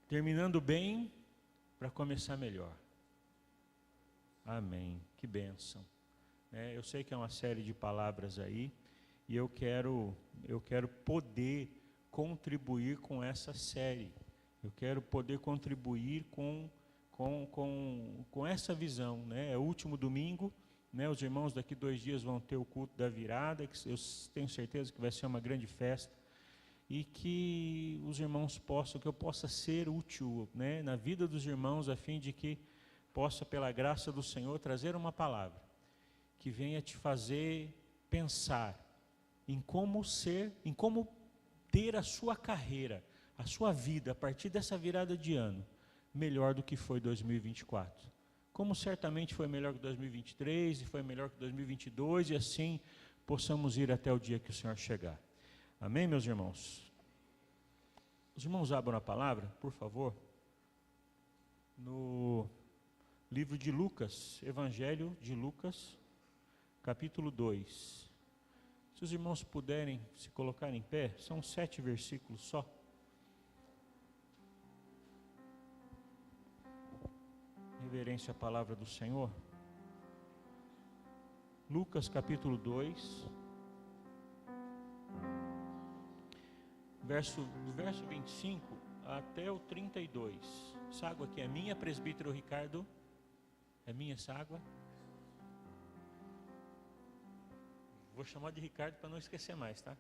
Terminando bem para começar melhor. Amém. Que bênção. Eu sei que é uma série de palavras aí e eu quero poder contribuir com essa série. Eu quero poder contribuir com essa visão, né? É o último domingo, né? Os irmãos daqui 2 dias vão ter o culto da virada, que eu tenho certeza que vai ser uma grande festa. E que os irmãos que eu possa ser útil, né, na vida dos irmãos, a fim de que possa, pela graça do Senhor, trazer uma palavra que venha te fazer pensar em como ter a sua carreira, a sua vida, a partir dessa virada de ano, melhor do que foi 2024. Como certamente foi melhor que 2023 e foi melhor que 2022, e assim possamos ir até o dia que o Senhor chegar. Amém, meus irmãos? Os irmãos abram a palavra, por favor, no livro de Lucas, Evangelho de Lucas, capítulo 2. Se os irmãos puderem se colocar em pé, são 7 versículos só. Reverência à palavra do Senhor. Lucas, capítulo 2. Do verso 25 até o 32. Essa água aqui é minha, presbítero Ricardo? É minha essa água? Vou chamar de Ricardo para não esquecer mais, tá?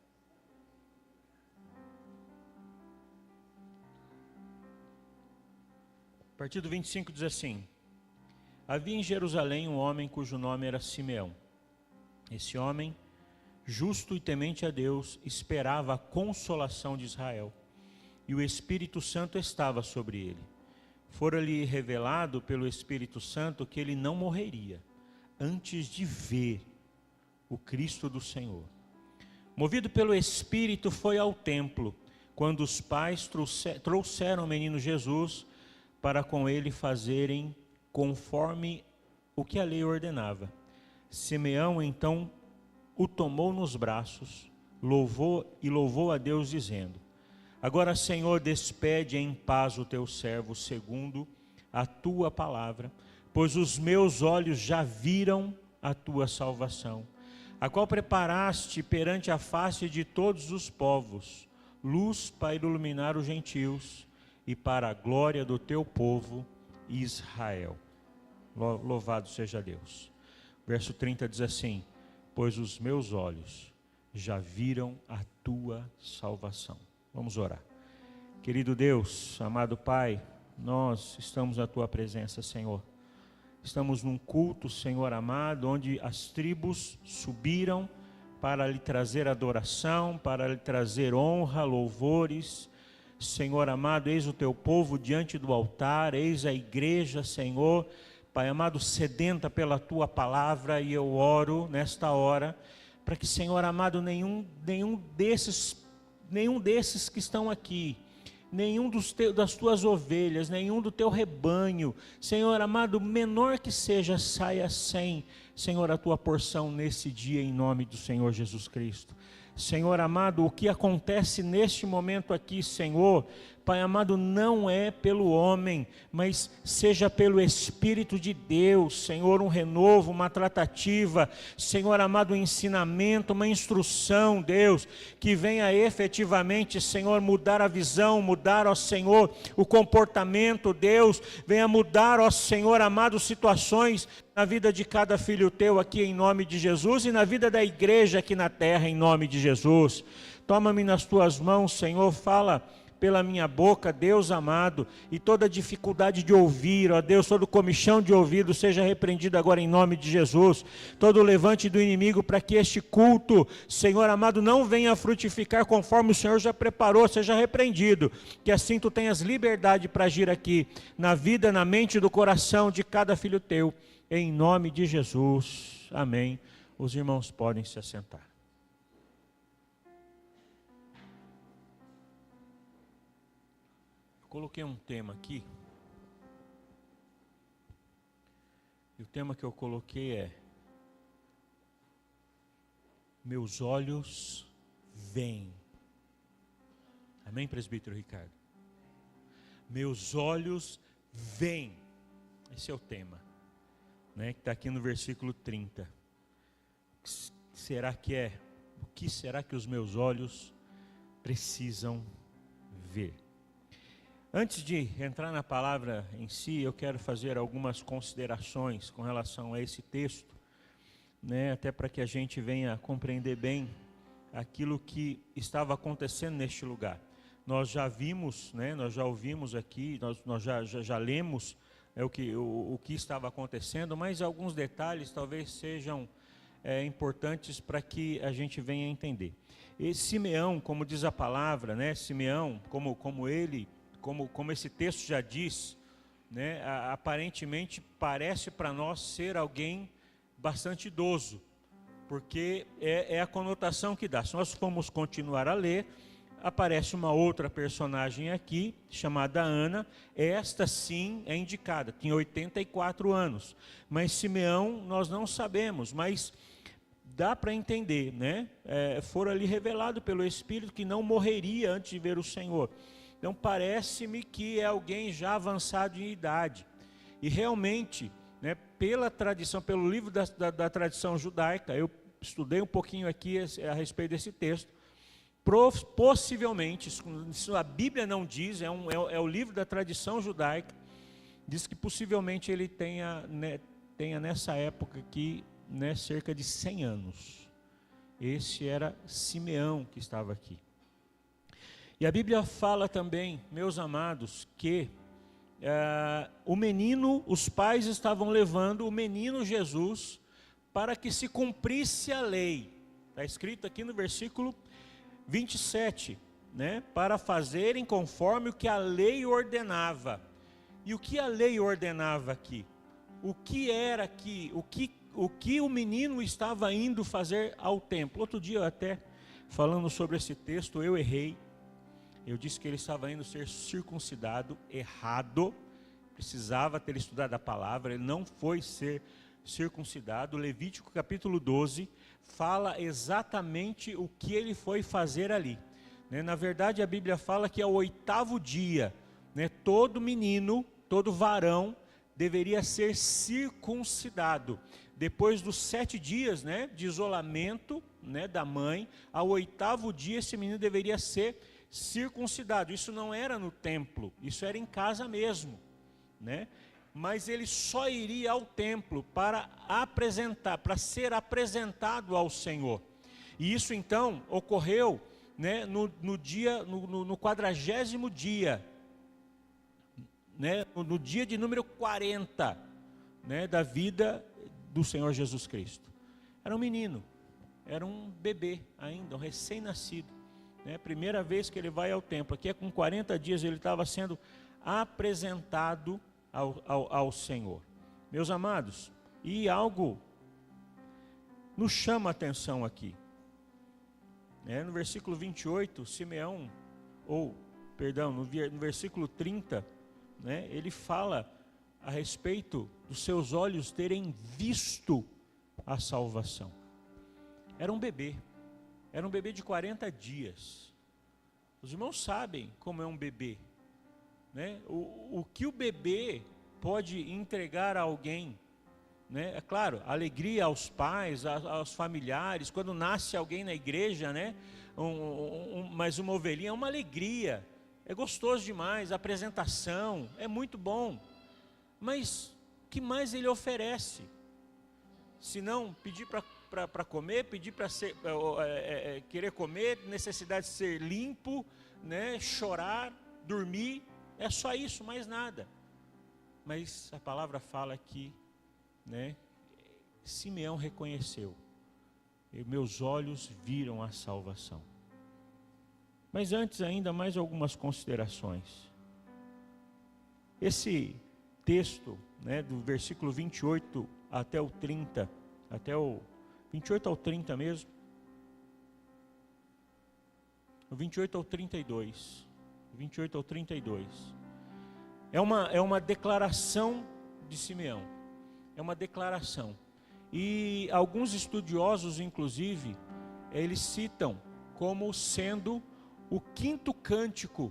A partir do 25 diz assim: havia em Jerusalém um homem cujo nome era Simeão. Esse homem, justo e temente a Deus, esperava a consolação de Israel, e o Espírito Santo estava sobre ele. Fora-lhe revelado pelo Espírito Santo que ele não morreria antes de ver o Cristo do Senhor. Movido pelo Espírito, foi ao templo, quando os pais trouxeram o menino Jesus para com ele fazerem conforme o que a lei ordenava. Simeão então o tomou nos braços, louvou a Deus, dizendo: agora, Senhor, despede em paz o teu servo segundo a tua palavra, pois os meus olhos já viram a tua salvação, a qual preparaste perante a face de todos os povos, luz para iluminar os gentios e para a glória do teu povo Israel. Louvado seja Deus. Verso 30 diz assim: pois os meus olhos já viram a tua salvação. Vamos orar. Querido Deus, amado Pai, nós estamos na tua presença, Senhor. Estamos num culto, Senhor amado, onde as tribos subiram para lhe trazer adoração, para lhe trazer honra, louvores. Senhor amado, eis o teu povo diante do altar, eis a igreja, Senhor, Pai amado, sedenta pela tua palavra, e eu oro nesta hora para que, Senhor amado, nenhum desses que estão aqui, nenhum das tuas ovelhas, nenhum do teu rebanho, Senhor amado, menor que seja, saia sem, Senhor, a tua porção nesse dia, em nome do Senhor Jesus Cristo. Senhor amado, o que acontece neste momento aqui, Senhor, Pai amado, não é pelo homem, mas seja pelo Espírito de Deus, Senhor, um renovo, uma tratativa, Senhor amado, um ensinamento, uma instrução, Deus, que venha efetivamente, Senhor, mudar a visão, mudar, ó Senhor, o comportamento, Deus, venha mudar, ó Senhor amado, situações na vida de cada filho teu aqui, em nome de Jesus, e na vida da igreja aqui na terra, em nome de Jesus. Toma-me nas tuas mãos, Senhor, fala pela minha boca, Deus amado, e toda dificuldade de ouvir, ó Deus, todo comichão de ouvido seja repreendido agora em nome de Jesus, todo levante do inimigo para que este culto, Senhor amado, não venha frutificar conforme o Senhor já preparou, seja repreendido, que assim tu tenhas liberdade para agir aqui, na vida, na mente e do coração de cada filho teu, em nome de Jesus, amém. Os irmãos podem se assentar. Coloquei um tema aqui, e o tema que eu coloquei é: meus olhos veem. Amém, presbítero Ricardo? Meus olhos veem. Esse é o tema, né, que está aqui no versículo 30. O que será que os meus olhos precisam ver? Antes de entrar na palavra em si, eu quero fazer algumas considerações com relação a esse texto, né, até para que a gente venha compreender bem aquilo que estava acontecendo neste lugar. Nós já vimos, né, nós já ouvimos aqui, nós já lemos o que estava acontecendo, mas alguns detalhes talvez sejam importantes para que a gente venha entender. E Simeão, como diz a palavra, né, Simeão, como esse texto já diz, né, aparentemente parece para nós ser alguém bastante idoso, porque é a conotação que dá. Se nós formos continuar a ler, aparece uma outra personagem aqui, chamada Ana. Esta sim é indicada, tinha 84 anos. Mas Simeão nós não sabemos, mas dá para entender, né? Foram ali revelado pelo Espírito que não morreria antes de ver o Senhor. Então parece-me que é alguém já avançado em idade. E realmente, né, pela tradição, pelo livro da tradição judaica, eu estudei um pouquinho aqui a respeito desse texto. Possivelmente, isso a Bíblia não diz, é o livro da tradição judaica, diz que possivelmente ele tenha nessa época aqui, né, cerca de 100 anos. Esse era Simeão que estava aqui. E a Bíblia fala também, meus amados, que os pais estavam levando o menino Jesus para que se cumprisse a lei. Está escrito aqui no versículo 27, né? Para fazerem conforme o que a lei ordenava. E o que a lei ordenava aqui? O que era aqui? O que o menino estava indo fazer ao templo? Outro dia, até falando sobre esse texto, eu errei. Eu disse que ele estava indo ser circuncidado, errado. Precisava ter estudado a palavra, ele não foi ser circuncidado. Levítico capítulo 12 fala exatamente o que ele foi fazer ali, né? Na verdade a Bíblia fala que ao 8º dia, né, todo menino, todo varão deveria ser circuncidado. Depois dos 7 dias, né, de isolamento, né, da mãe, ao 8º dia esse menino deveria ser circuncidado. Isso não era no templo, isso era em casa mesmo, né? Mas ele só iria ao templo para ser apresentado ao Senhor. E isso então ocorreu, né, no 40º dia, né, no dia de número 40, né, da vida do Senhor Jesus Cristo. Era um menino, era um bebê ainda, um recém-nascido, né, primeira vez que ele vai ao templo. Aqui com 40 dias ele estava sendo apresentado ao Senhor. Meus amados, e algo nos chama a atenção aqui, né? No versículo 28, Simeão, no versículo 30, né, ele fala a respeito dos seus olhos terem visto a salvação. Era um bebê de 40 dias. Os irmãos sabem como é um bebê, né? O que o bebê pode entregar a alguém, né? É claro, alegria aos pais, aos familiares. Quando nasce alguém na igreja, né, mais uma ovelhinha, é uma alegria, é gostoso demais, a apresentação é muito bom. Mas o que mais ele oferece? Se não pedir para comer, pedir para querer comer, necessidade de ser limpo, né, chorar, dormir. É só isso, mais nada. Mas a palavra fala que, né, Simeão reconheceu. E meus olhos viram a salvação. Mas antes ainda mais algumas considerações. Esse texto, né, do versículo 28 até o 30, até o 28 ao 30 mesmo. O 28 ao 32. 28 ao 32. É uma declaração de Simeão. É uma declaração. E alguns estudiosos, inclusive, eles citam como sendo o 5º cântico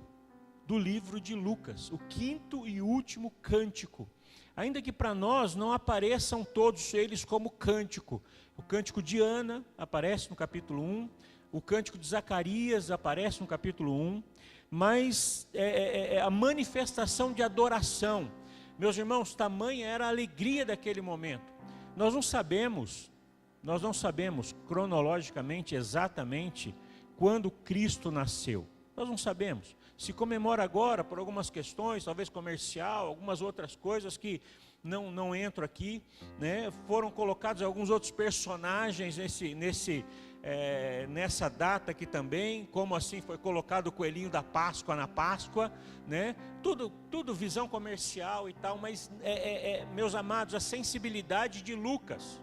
do livro de Lucas, o quinto e último cântico. Ainda que para nós não apareçam todos eles como cântico. O cântico de Ana aparece no capítulo 1, o cântico de Zacarias aparece no capítulo 1, mas é a manifestação de adoração. Meus irmãos, tamanha era a alegria daquele momento. Nós não sabemos cronologicamente exatamente quando Cristo nasceu. Nós não sabemos. Se comemora agora por algumas questões, talvez comercial, algumas outras coisas que não entram aqui, né? Foram colocados alguns outros personagens nessa data aqui também, como assim foi colocado o coelhinho da Páscoa na Páscoa, né? Tudo visão comercial e tal, mas meus amados, a sensibilidade de Lucas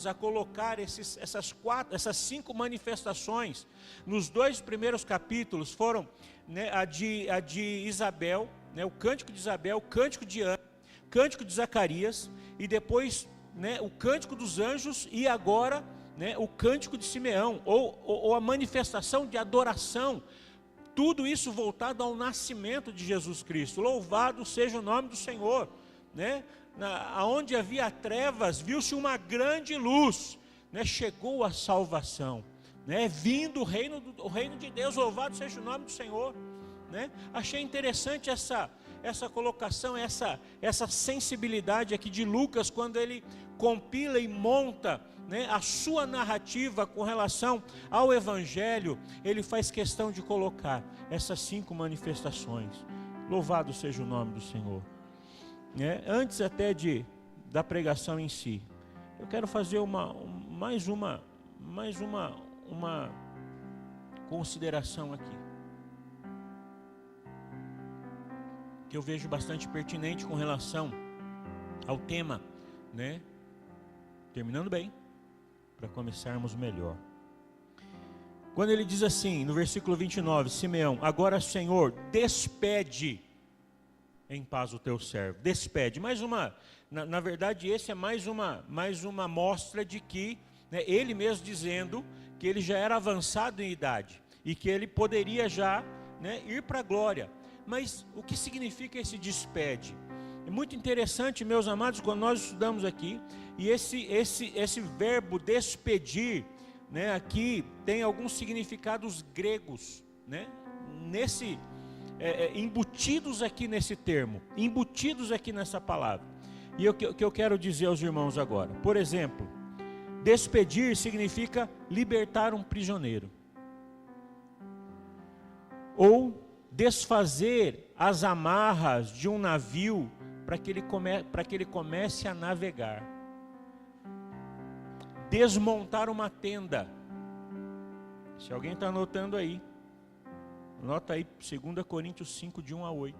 a colocar essas 5 manifestações nos 2 primeiros capítulos foram, né, a de Isabel, né, o cântico de Isabel, o cântico de Ana, o cântico de Zacarias, e depois, né, o cântico dos anjos, e agora, né, o cântico de Simeão, ou a manifestação de adoração. Tudo isso voltado ao nascimento de Jesus Cristo. Louvado seja o nome do Senhor, né? Aonde havia trevas, viu-se uma grande luz, né? Chegou a salvação, né? Vindo o reino de Deus, louvado seja o nome do Senhor, né? Achei interessante essa colocação, essa sensibilidade aqui de Lucas, quando ele compila e monta, né, a sua narrativa com relação ao Evangelho. Ele faz questão de colocar essas 5 manifestações. Louvado seja o nome do Senhor. Antes até da pregação em si, eu quero fazer mais uma consideração aqui, que eu vejo bastante pertinente com relação ao tema, né? Terminando bem, para começarmos melhor. Quando ele diz assim, no versículo 29, Simeão: agora, Senhor, despede em paz o teu servo. Despede. Na verdade, esse é mais uma mostra de que, né, ele mesmo dizendo que ele já era avançado em idade e que ele poderia já, né, ir para a glória. Mas o que significa esse despede? É muito interessante, meus amados, quando nós estudamos aqui, e esse verbo despedir, né, aqui tem alguns significados gregos, né, embutidos aqui nesse termo, embutidos aqui nessa palavra. E o que eu quero dizer aos irmãos agora, por exemplo, despedir significa libertar um prisioneiro, ou desfazer as amarras de um navio para que ele comece a navegar, desmontar uma tenda. Se alguém está anotando aí, anota aí 2 Coríntios 5, de 1 a 8,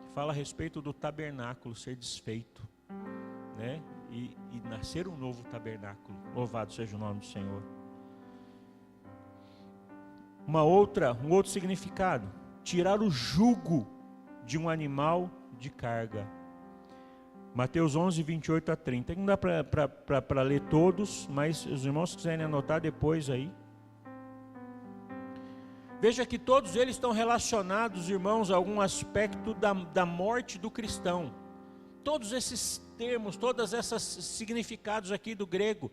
que fala a respeito do tabernáculo ser desfeito, né? E nascer um novo tabernáculo. Louvado seja o nome do Senhor. Um outro significado: tirar o jugo de um animal de carga. Mateus 11, 28 a 30. Não dá para ler todos, mas os irmãos quiserem anotar depois aí. Veja que todos eles estão relacionados, irmãos, a algum aspecto da morte do cristão. Todos esses termos, todos esses significados aqui do grego,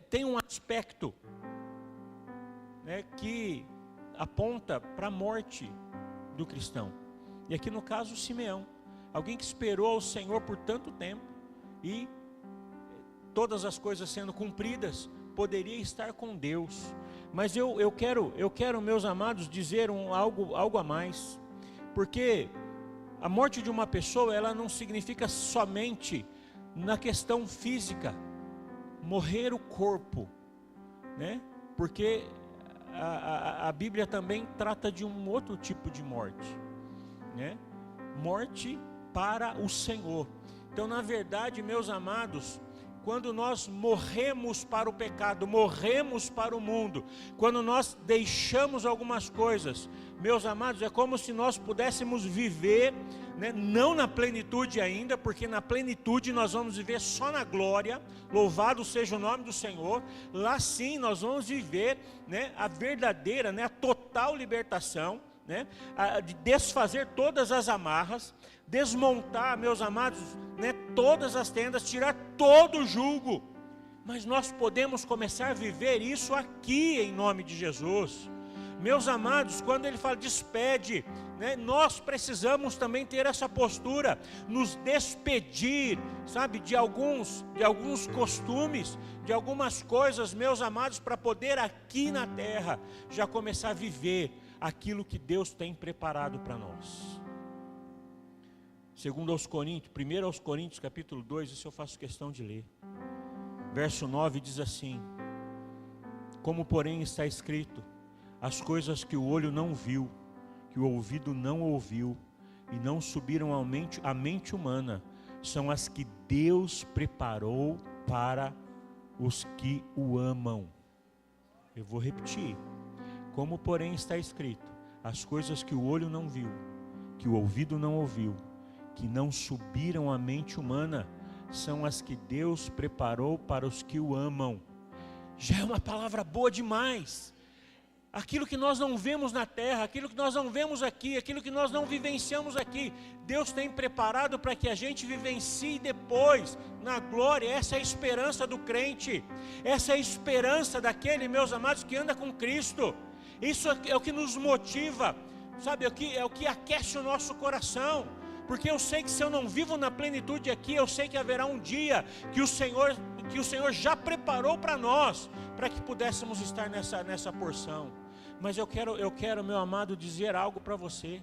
tem um aspecto, né, que aponta para a morte do cristão. E aqui no caso, Simeão, alguém que esperou ao Senhor por tanto tempo, e todas as coisas sendo cumpridas, poderia estar com Deus. Mas eu quero, meus amados, dizer algo a mais, porque a morte de uma pessoa, ela não significa somente na questão física, morrer o corpo, né? Porque a Bíblia também trata de um outro tipo de morte, né? Morte para o Senhor. Então, na verdade, meus amados, quando nós morremos para o pecado, morremos para o mundo, quando nós deixamos algumas coisas, meus amados, é como se nós pudéssemos viver, né, não na plenitude ainda, porque na plenitude nós vamos viver só na glória, louvado seja o nome do Senhor. Lá sim nós vamos viver, né, a verdadeira, né, a total libertação, né, de desfazer todas as amarras, desmontar, meus amados, né, todas as tendas, tirar todo o jugo. Mas nós podemos começar a viver isso aqui em nome de Jesus. Meus amados, quando ele fala despede, né, nós precisamos também ter essa postura, nos despedir, sabe, de alguns costumes, de algumas coisas, meus amados, para poder aqui na terra já começar a viver aquilo que Deus tem preparado para nós. Segundo aos Coríntios, 1 aos Coríntios capítulo 2, isso eu faço questão de ler. Verso 9 diz assim: como porém está escrito, as coisas que o olho não viu, que o ouvido não ouviu, e não subiram à mente humana, são as que Deus preparou para os que o amam. Eu vou repetir. Como porém está escrito, as coisas que o olho não viu, que o ouvido não ouviu, que não subiram à mente humana, são as que Deus preparou para os que o amam. Já é uma palavra boa demais. Aquilo que nós não vemos na terra, aquilo que nós não vemos aqui, aquilo que nós não vivenciamos aqui, Deus tem preparado para que a gente vivencie depois, na glória. Essa é a esperança do crente, essa é a esperança daquele, meus amados, que anda com Cristo. Isso é o que nos motiva, sabe, é o que aquece o nosso coração. Porque eu sei que se eu não vivo na plenitude aqui, eu sei que haverá um dia que o Senhor já preparou para nós, para que pudéssemos estar nessa porção. Mas eu quero, meu amado, dizer algo para você.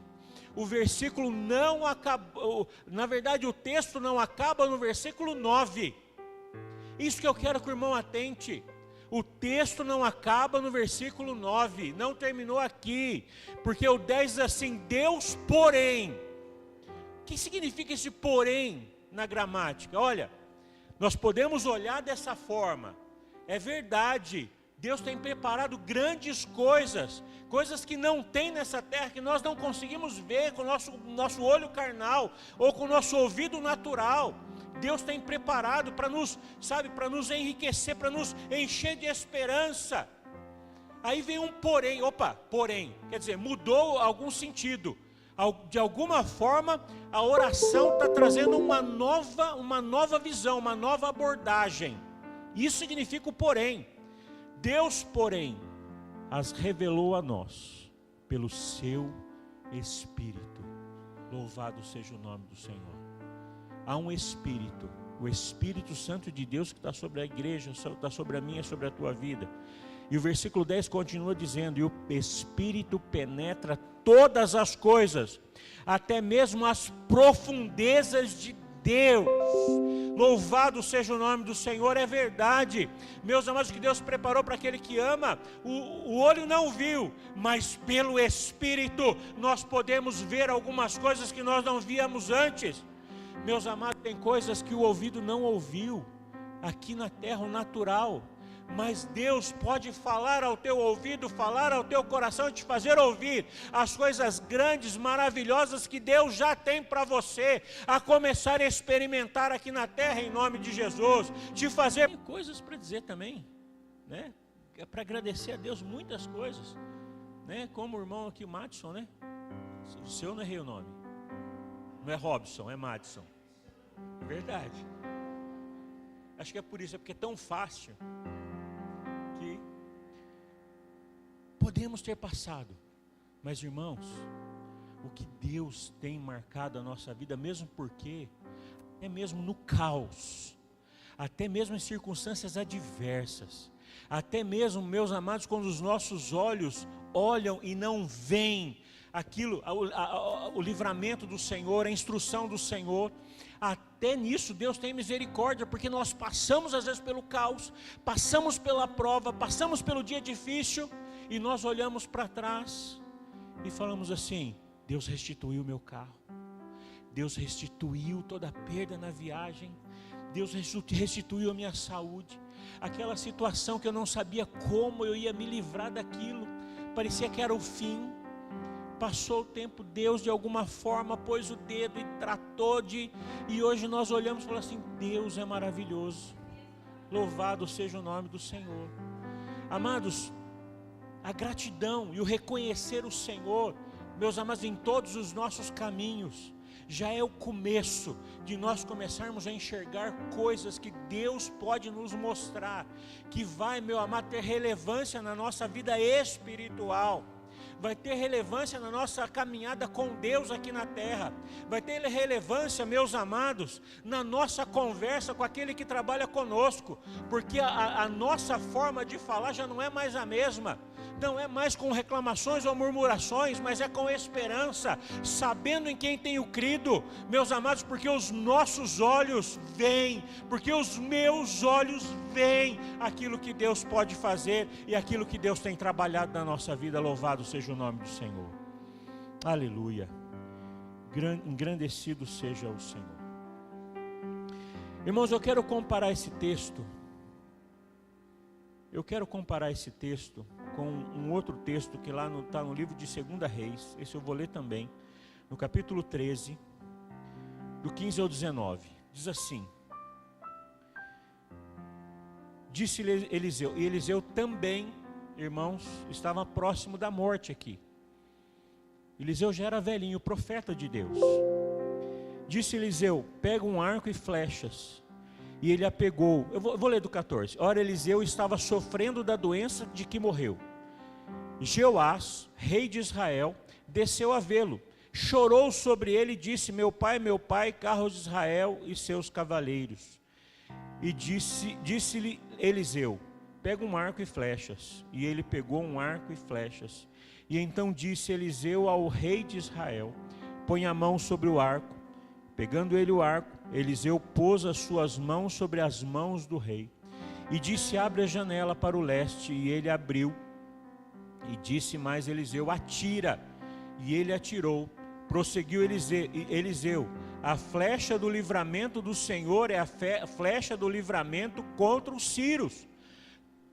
O versículo não acabou, na verdade o texto não acaba no versículo 9. Isso que eu quero que o irmão atente. O texto não acaba no versículo 9, não terminou aqui, porque o 10 diz assim: Deus porém. O que significa esse porém na gramática? Olha, nós podemos olhar dessa forma. É verdade, Deus tem preparado grandes coisas, coisas que não tem nessa terra, que nós não conseguimos ver com o nosso olho carnal, ou com o nosso ouvido natural. Deus tem preparado para nos, sabe, para nos enriquecer, para nos encher de esperança. Aí vem um porém, porém, quer dizer, mudou algum sentido. De alguma forma, a oração está trazendo uma nova visão, uma nova abordagem. Isso significa o porém. Deus, porém, as revelou a nós pelo seu Espírito. Louvado seja o nome do Senhor. Há um Espírito, o Espírito Santo de Deus, que está sobre a igreja, está sobre a minha, sobre a tua vida. E o versículo 10 continua dizendo: e o Espírito penetra todas as coisas, até mesmo as profundezas de Deus. Louvado seja o nome do Senhor. É verdade, meus amados, que Deus preparou para aquele que ama. O olho não viu, mas pelo Espírito nós podemos ver algumas coisas que nós não víamos antes. Meus amados, tem coisas que o ouvido não ouviu aqui na terra, o natural. Mas Deus pode falar ao teu ouvido, falar ao teu coração e te fazer ouvir as coisas grandes, maravilhosas que Deus já tem para você, a começar a experimentar aqui na terra em nome de Jesus. Te fazer tem coisas para dizer também, né? É para agradecer a Deus muitas coisas, né? Como o irmão aqui, o Madison, né? O seu não errei o nome, não é Robson, é Madison. Verdade. Acho que é por isso, é porque é tão fácil. Podemos ter passado, mas irmãos, o que Deus tem marcado a nossa vida, mesmo porque, até mesmo no caos, até mesmo em circunstâncias adversas, até mesmo, meus amados, quando os nossos olhos olham e não veem aquilo, o livramento do Senhor, a instrução do Senhor, até nisso Deus tem misericórdia, porque nós passamos às vezes pelo caos, passamos pela prova, passamos pelo dia difícil, e nós olhamos para trás e falamos assim: Deus restituiu meu carro, Deus restituiu toda a perda na viagem, Deus restituiu a minha saúde. Aquela situação que eu não sabia como eu ia me livrar daquilo, parecia que era o fim. Passou o tempo, Deus de alguma forma pôs o dedo e tratou e hoje nós olhamos e falamos assim: Deus é maravilhoso, louvado seja o nome do Senhor. Amados, a gratidão e o reconhecer o Senhor, meus amados, em todos os nossos caminhos, já é o começo de nós começarmos a enxergar coisas que Deus pode nos mostrar, que vai, meu amado, ter relevância na nossa vida espiritual, vai ter relevância na nossa caminhada com Deus aqui na terra, vai ter relevância, meus amados, na nossa conversa com aquele que trabalha conosco, porque a nossa forma de falar já não é mais a mesma. Não é mais com reclamações ou murmurações, mas é com esperança, sabendo em quem tenho crido, meus amados, porque os nossos olhos veem, porque os meus olhos veem aquilo que Deus pode fazer e aquilo que Deus tem trabalhado na nossa vida. Louvado seja o nome do Senhor. Aleluia. Engrandecido seja o Senhor. Irmãos, eu quero comparar esse texto. Com um outro texto que lá está no livro de 2 Reis. Esse eu vou ler também, no capítulo 13, do 15 ao 19. Diz assim: disse-lhe Eliseu, e Eliseu também, irmãos, estava próximo da morte aqui. Eliseu já era velhinho, profeta de Deus. Disse Eliseu: pega um arco e flechas. E ele a pegou. Eu vou ler do 14. Ora, Eliseu estava sofrendo da doença de que morreu. Jeoás, rei de Israel, desceu a vê-lo. Chorou sobre ele e disse: meu pai, carros de Israel e seus cavaleiros. E disse-lhe Eliseu: pega um arco e flechas. E ele pegou um arco e flechas. E então disse Eliseu ao rei de Israel: põe a mão sobre o arco. Pegando ele o arco, Eliseu pôs as suas mãos sobre as mãos do rei. E disse: abre a janela para o leste. E ele abriu. E disse mais Eliseu: atira. E ele atirou. Prosseguiu Eliseu: a flecha do livramento do Senhor é a flecha do livramento contra os sírios.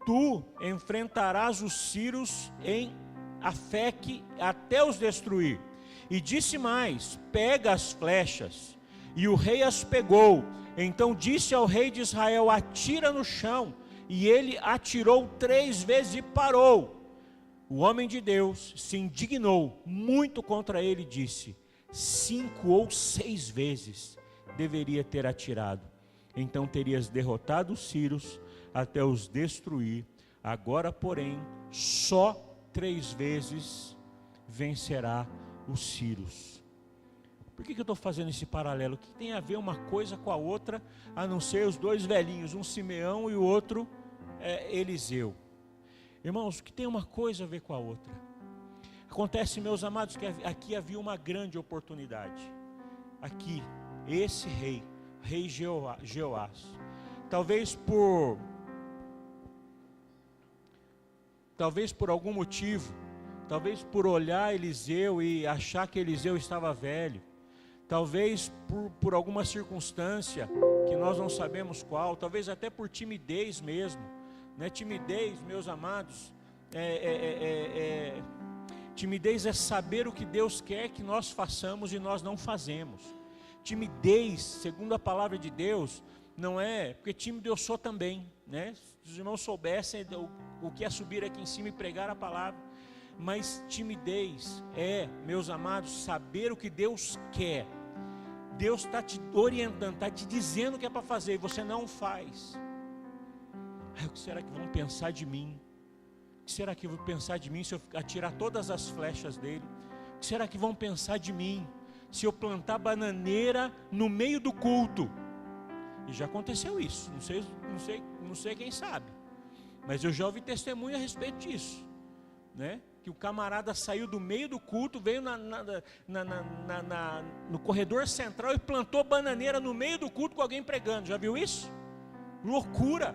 Tu enfrentarás os sírios em Afeque até os destruir. E disse mais: pega as flechas. E o rei as pegou. Então disse ao rei de Israel: atira no chão. E ele atirou 3 vezes e parou. O homem de Deus se indignou muito contra ele e disse: 5 ou 6 vezes deveria ter atirado. Então terias derrotado os sírios até os destruir. Agora, porém, só 3 vezes vencerá os sírios. Por que eu estou fazendo esse paralelo? O que tem a ver uma coisa com a outra, a não ser os 2 velhinhos, um Simeão e o outro Eliseu? Irmãos, que tem uma coisa a ver com a outra. Acontece, meus amados, que aqui havia uma grande oportunidade. Aqui, esse rei Jeoás, talvez por algum motivo, talvez por olhar Eliseu e achar que Eliseu estava velho, talvez por alguma circunstância que nós não sabemos qual, talvez até por timidez mesmo, né? Timidez, meus amados, timidez é saber o que Deus quer que nós façamos e nós não fazemos. Timidez, segundo a palavra de Deus, não é, porque tímido eu sou também, né? Se os irmãos soubessem o que é subir aqui em cima e pregar a palavra. Mas timidez é, meus amados, saber o que Deus quer. Deus está te orientando, está te dizendo o que é para fazer e você não faz. O que será que vão pensar de mim? O que será que vão pensar de mim se eu atirar todas as flechas dele? O que será que vão pensar de mim se eu plantar bananeira no meio do culto? E já aconteceu isso, não sei quem sabe, mas eu já ouvi testemunho a respeito disso, né? Que o camarada saiu do meio do culto, veio no corredor central e plantou bananeira no meio do culto com alguém pregando. Já viu isso? Loucura!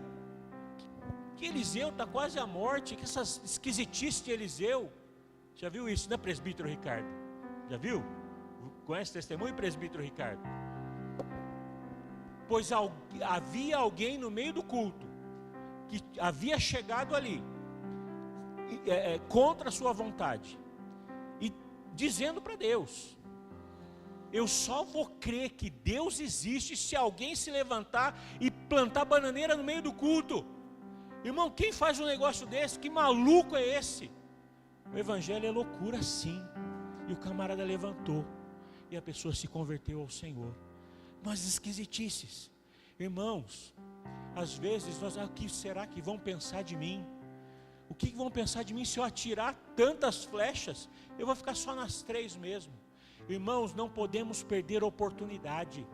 Que Eliseu está quase à morte, que essas esquisitices de Eliseu. Já viu isso, né, presbítero Ricardo? Já viu? Conhece testemunho, presbítero Ricardo? pois havia alguém no meio do culto, que havia chegado ali, contra a sua vontade, e dizendo para Deus: eu só vou crer que Deus existe se alguém se levantar e plantar bananeira no meio do culto. Irmão, quem faz um negócio desse? Que maluco é esse? O evangelho é loucura sim. E o camarada levantou, e a pessoa se converteu ao Senhor. Mas esquisitices, irmãos, às vezes nós, o que será que vão pensar de mim? O que vão pensar de mim se eu atirar tantas flechas? Eu vou ficar só nas 3 mesmo. Irmãos, não podemos perder a oportunidade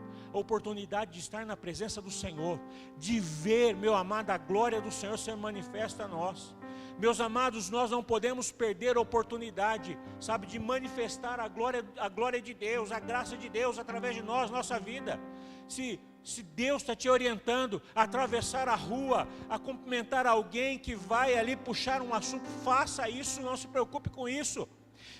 de estar na presença do Senhor, de ver, meu amado, a glória do Senhor ser manifesta a nós. Meus amados, nós não podemos perder a oportunidade, sabe, de manifestar a glória de Deus, a graça de Deus através de nós, nossa vida. Se Deus está te orientando a atravessar a rua, a cumprimentar alguém que vai ali puxar um assunto, faça isso, não se preocupe com isso.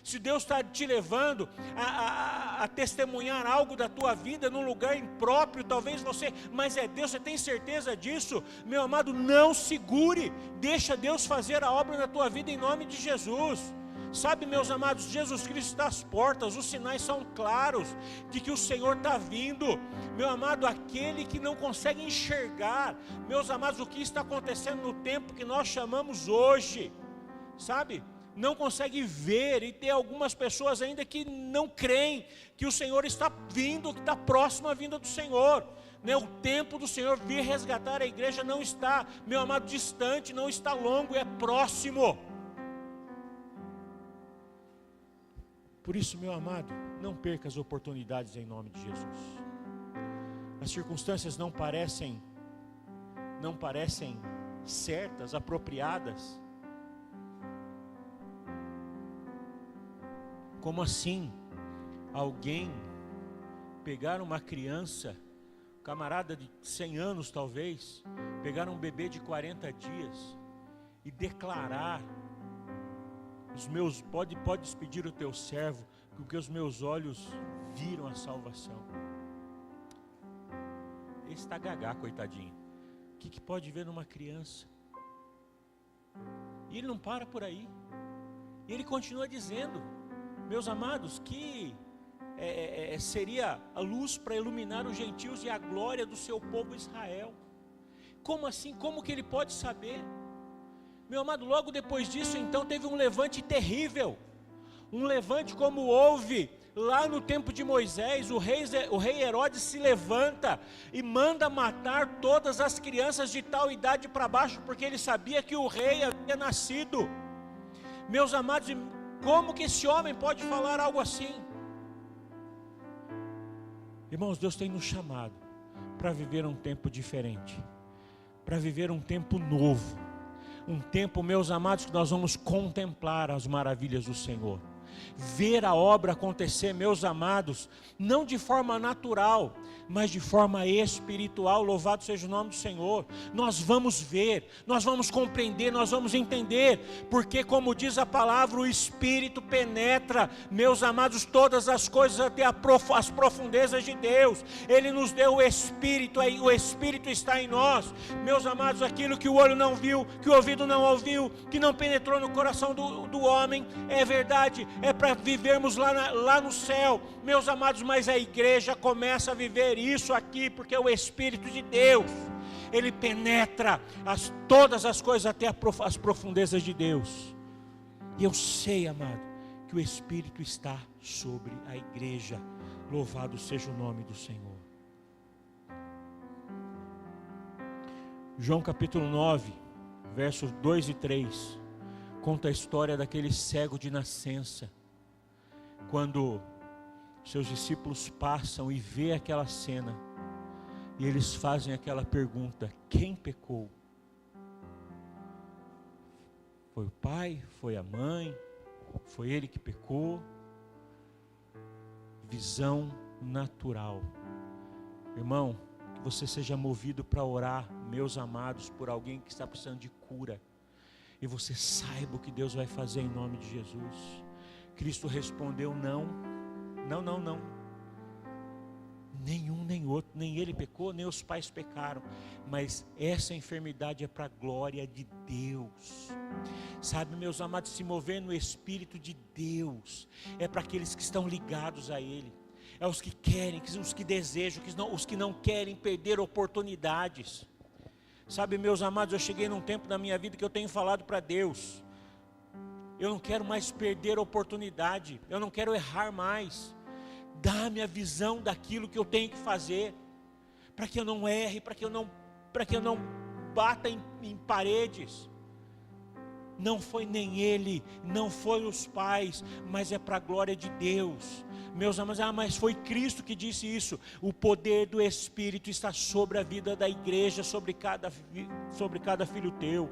Se Deus está te levando a testemunhar algo da tua vida num lugar impróprio, talvez mas é Deus, você tem certeza disso? Meu amado, não segure, deixa Deus fazer a obra na tua vida em nome de Jesus. Sabe, meus amados, Jesus Cristo está às portas, os sinais são claros de que o Senhor está vindo. Meu amado, aquele que não consegue enxergar, meus amados, o que está acontecendo no tempo que nós chamamos hoje, sabe? Não consegue ver, e tem algumas pessoas ainda que não creem que o Senhor está vindo, que está próximo à vinda do Senhor, né? O tempo do Senhor vir resgatar a igreja não está, meu amado, distante, não está longo, é próximo. Por isso, meu amado, não perca as oportunidades em nome de Jesus. As circunstâncias não parecem certas, apropriadas. Como assim? Alguém pegar uma criança, camarada de 100 anos talvez, pegar um bebê de 40 dias e declarar: pode despedir o teu servo, porque os meus olhos viram a salvação. Ele está gagá, coitadinho. O que pode ver numa criança? E ele não para por aí. E ele continua dizendo, meus amados, que seria a luz para iluminar os gentios e a glória do seu povo Israel. Como assim? Como que ele pode saber? Meu amado, logo depois disso, então, teve um levante terrível. Um levante como houve lá no tempo de Moisés. O rei Herodes se levanta e manda matar todas as crianças de tal idade para baixo, porque ele sabia que o rei havia nascido. Meus amados, como que esse homem pode falar algo assim? Irmãos, Deus tem nos chamado para viver um tempo diferente, para viver um tempo novo. Um tempo, meus amados, que nós vamos contemplar as maravilhas do Senhor. Ver a obra acontecer, meus amados, não de forma natural, mas de forma espiritual. Louvado seja o nome do Senhor. Nós vamos ver, nós vamos compreender, nós vamos entender, porque como diz a palavra, o Espírito penetra, meus amados, todas as coisas até as profundezas de Deus. Ele nos deu o Espírito, o Espírito está em nós, meus amados. Aquilo que o olho não viu, que o ouvido não ouviu, que não penetrou no coração do homem, é verdade, é para vivermos lá no céu, meus amados. Mas a igreja começa a viver isso aqui, porque o Espírito de Deus, ele penetra todas as coisas até as profundezas de Deus. E eu sei, amado, que o Espírito está sobre a igreja. Louvado seja o nome do Senhor. João capítulo 9, versos 2 e 3, conta a história daquele cego de nascença. Quando seus discípulos passam e vê aquela cena, e eles fazem aquela pergunta: quem pecou? Foi o pai? Foi a mãe? Foi ele que pecou? Visão natural. Irmão, que você seja movido para orar, meus amados, por alguém que está precisando de cura, e você saiba o que Deus vai fazer em nome de Jesus. Cristo respondeu: não, não, não, não. Nenhum nem outro, nem ele pecou, nem os pais pecaram, mas essa enfermidade é para a glória de Deus. Sabe, meus amados, se mover no Espírito de Deus é para aqueles que estão ligados a Ele, é os que querem, os que desejam, os que não querem perder oportunidades. Sabe, meus amados, eu cheguei num tempo da minha vida que eu tenho falado para Deus: eu não quero mais perder oportunidade, eu não quero errar mais. Dá-me a visão daquilo que eu tenho que fazer, para que eu não erre, para que eu não bata em paredes. Não foi nem ele, não foi os pais, mas é para a glória de Deus. Meus amados, mas foi Cristo que disse isso. O poder do Espírito está sobre a vida da igreja, sobre cada filho teu.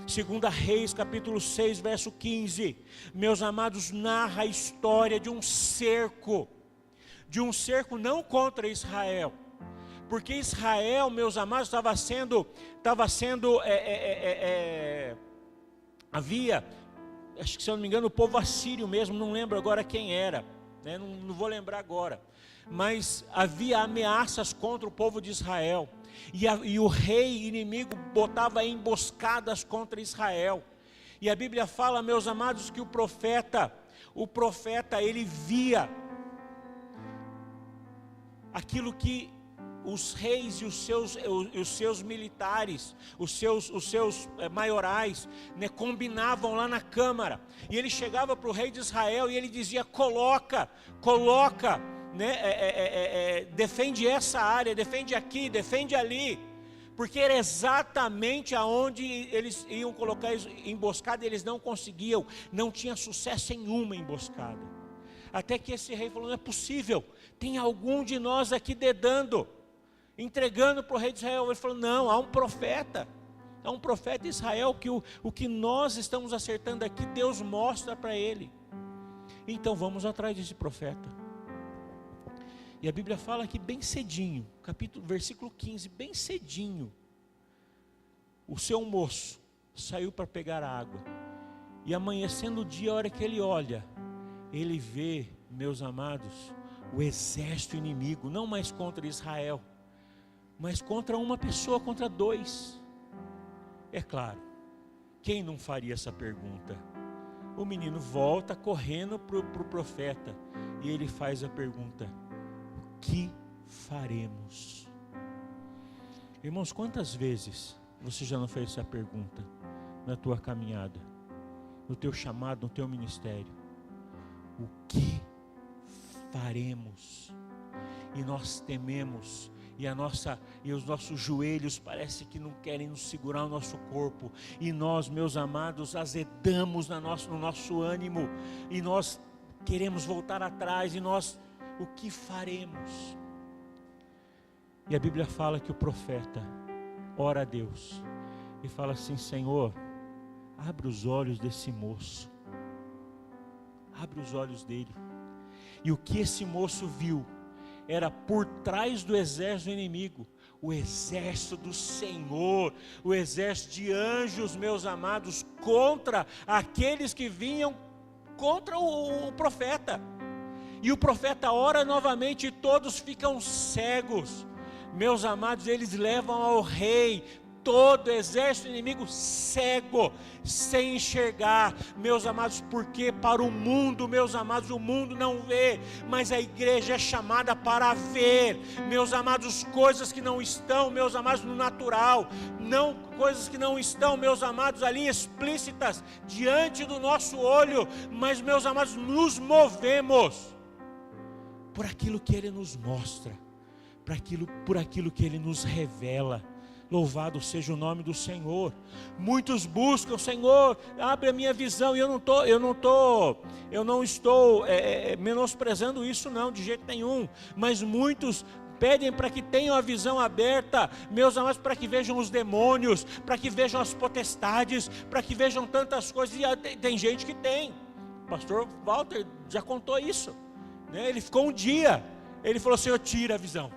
2 Reis, capítulo 6, verso 15. Meus amados, narra a história de um cerco não contra Israel, porque Israel, meus amados, havia, acho que se eu não me engano, o povo assírio mesmo, não lembro agora quem era, né? Não vou lembrar agora, mas havia ameaças contra o povo de Israel, e o rei inimigo botava emboscadas contra Israel, e a Bíblia fala, meus amados, que o profeta ele via aquilo que os reis e os seus militares, os seus maiorais, né, combinavam lá na câmara, e ele chegava para o rei de Israel e ele dizia: coloca, né, defende essa área, defende aqui, defende ali, porque era exatamente aonde eles iam colocar emboscada, e eles não conseguiam, não tinha sucesso em uma emboscada, até que esse rei falou: não é possível, tem algum de nós aqui dedando, entregando para o rei de Israel. Ele falou: não, há um profeta de Israel, que o que nós estamos acertando aqui, Deus mostra para ele. Então vamos atrás desse profeta. E a Bíblia fala que bem cedinho, versículo 15, bem cedinho, o seu moço saiu para pegar a água, e amanhecendo o dia, a hora que ele olha, ele vê, meus amados, o exército inimigo, não mais contra Israel, mas contra uma pessoa, contra dois. É claro, quem não faria essa pergunta? O menino volta correndo para o profeta, e ele faz a pergunta: o que faremos? Irmãos, quantas vezes você já não fez essa pergunta na tua caminhada, no teu chamado, no teu ministério? O que faremos? E nós tememos, e os nossos joelhos parece que não querem nos segurar o nosso corpo, e nós, meus amados, azedamos no nosso ânimo, e nós queremos voltar atrás, o que faremos? E a Bíblia fala que o profeta ora a Deus e fala assim: Senhor, abre os olhos desse moço, abre os olhos dele. E o que esse moço viu era por trás do exército inimigo, o exército do Senhor, o exército de anjos, meus amados, contra aqueles que vinham contra o profeta. E o profeta ora novamente, e todos ficam cegos. Meus amados, eles levam ao rei todo o exército inimigo cego, sem enxergar, meus amados, porque para o mundo, meus amados, o mundo não vê, mas a igreja é chamada para ver, meus amados, coisas que não estão, meus amados, no natural, não coisas que não estão, meus amados, ali explícitas diante do nosso olho, mas, meus amados, nos movemos por aquilo que Ele nos mostra, por aquilo que Ele nos revela. Louvado seja o nome do Senhor. Muitos buscam: Senhor, abre a minha visão. E eu não estou menosprezando isso, não, de jeito nenhum. Mas muitos pedem para que tenham a visão aberta, meus amados, para que vejam os demônios, para que vejam as potestades, para que vejam tantas coisas. E tem gente que tem. O pastor Walter já contou isso, né? Ele ficou um dia, ele falou: Senhor, tira a visão.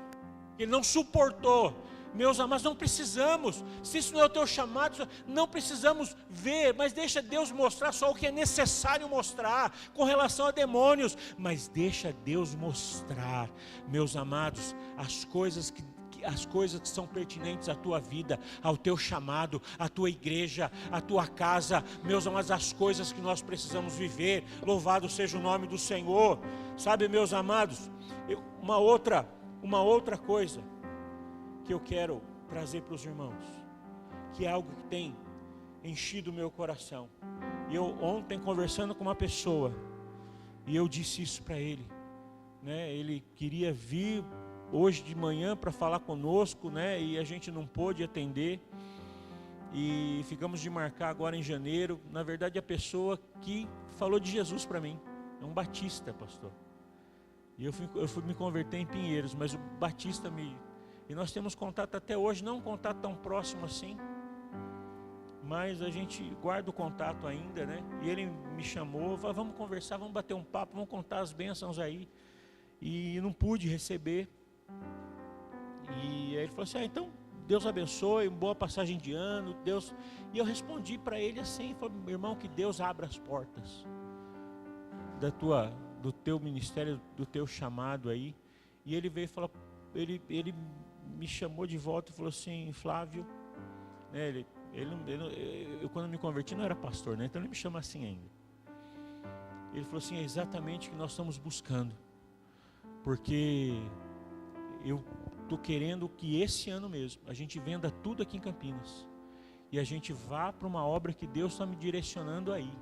Ele não suportou, Meus amados, não precisamos, se isso não é o teu chamado, não precisamos ver, mas deixa Deus mostrar só o que é necessário mostrar, com relação a demônios, mas deixa Deus mostrar, meus amados, as coisas que são pertinentes à tua vida, ao teu chamado, à tua igreja, à tua casa, meus amados, as coisas que nós precisamos viver. Louvado seja o nome do Senhor. Sabe, meus amados, uma outra coisa que eu quero trazer para os irmãos, que é algo que tem enchido o meu coração. E eu ontem, conversando com uma pessoa, e eu disse isso para ele, né? Ele queria vir hoje de manhã para falar conosco, né? E a gente não pôde atender, e ficamos de marcar agora em janeiro. Na verdade, a pessoa que falou de Jesus para mim é um batista, pastor. E eu fui me converter em Pinheiros, mas o batista e nós temos contato até hoje, não um contato tão próximo assim, mas a gente guarda o contato ainda, né? E ele me chamou, falou, vamos conversar, vamos bater um papo, vamos contar as bênçãos aí. E não pude receber. E aí ele falou assim, então Deus abençoe, boa passagem de ano, Deus. E eu respondi para ele assim, falei, meu irmão, que Deus abra as portas do teu ministério, do teu chamado aí. E ele veio e falou, ele me chamou de volta e falou assim, Flávio, né, eu quando me converti não era pastor, né, então ele me chama assim ainda. Ele falou assim, é exatamente o que nós estamos buscando, porque eu estou querendo que esse ano mesmo a gente venda tudo aqui em Campinas e a gente vá para uma obra que Deus está me direcionando aí,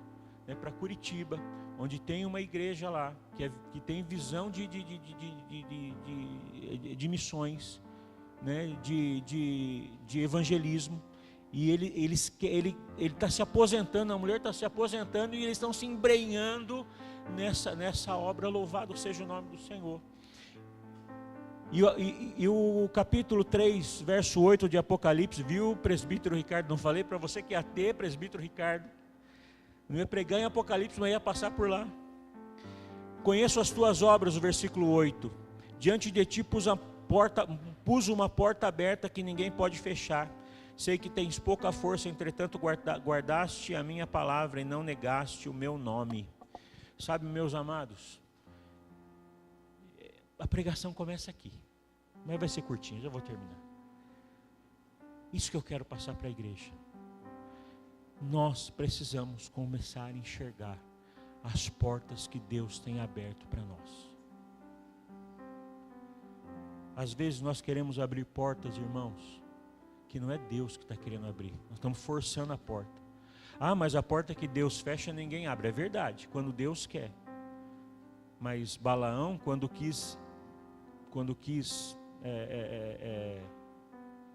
né, para Curitiba, onde tem uma igreja lá que tem visão de missões, né, de evangelismo. E ele está se aposentando, a mulher está se aposentando, e eles estão se embrenhando nessa obra. Louvado seja o nome do Senhor. E o capítulo 3, verso 8 de Apocalipse, viu, presbítero Ricardo? Não falei para você que ia ter, presbítero Ricardo? Não ia pregar em Apocalipse, mas ia passar por lá. Conheço as tuas obras, o versículo 8. Diante de ti pus uma porta aberta que ninguém pode fechar. Sei que tens pouca força, entretanto guardaste a minha palavra e não negaste o meu nome. Sabe, meus amados, a pregação começa aqui, mas vai ser curtinho, já vou terminar. Isso que eu quero passar para a igreja. Nós precisamos começar a enxergar as portas que Deus tem aberto para nós. Às vezes nós queremos abrir portas, irmãos, que não é Deus que está querendo abrir. Nós estamos forçando a porta. Ah, mas a porta que Deus fecha, ninguém abre. É verdade, quando Deus quer. Mas Balaão, quando quis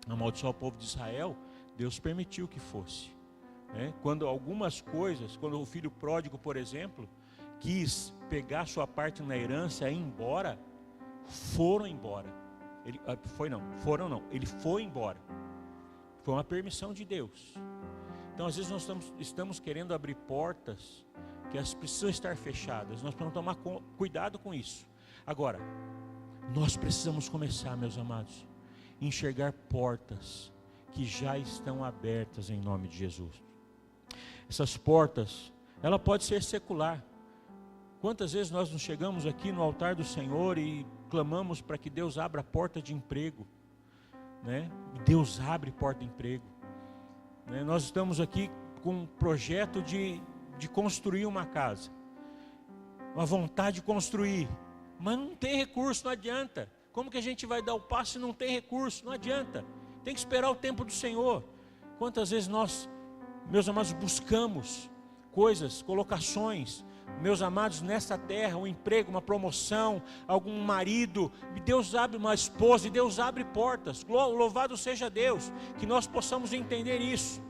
amaldiçoar o povo de Israel, Deus permitiu que fosse. Quando algumas coisas, quando o filho pródigo, por exemplo, quis pegar sua parte na herança e ir embora, foram embora. Ele foi embora. Foi uma permissão de Deus. Então, às vezes, nós estamos querendo abrir portas que elas precisam estar fechadas. Nós precisamos tomar cuidado com isso. Agora, nós precisamos começar, meus amados, a enxergar portas que já estão abertas em nome de Jesus. Essas portas, ela pode ser secular. Quantas vezes nós não chegamos aqui no altar do Senhor e clamamos para que Deus abra a porta de emprego, né? Deus abre porta de emprego, né? Nós estamos aqui com um projeto de construir uma casa, uma vontade de construir, mas não tem recurso, não adianta. Como que a gente vai dar o passo se não tem recurso? Não adianta, tem que esperar o tempo do Senhor. Quantas vezes nós, meus amados, buscamos coisas, colocações, meus amados, nessa terra, um emprego, uma promoção, algum marido, Deus abre uma esposa e Deus abre portas. Louvado seja Deus, que nós possamos entender isso.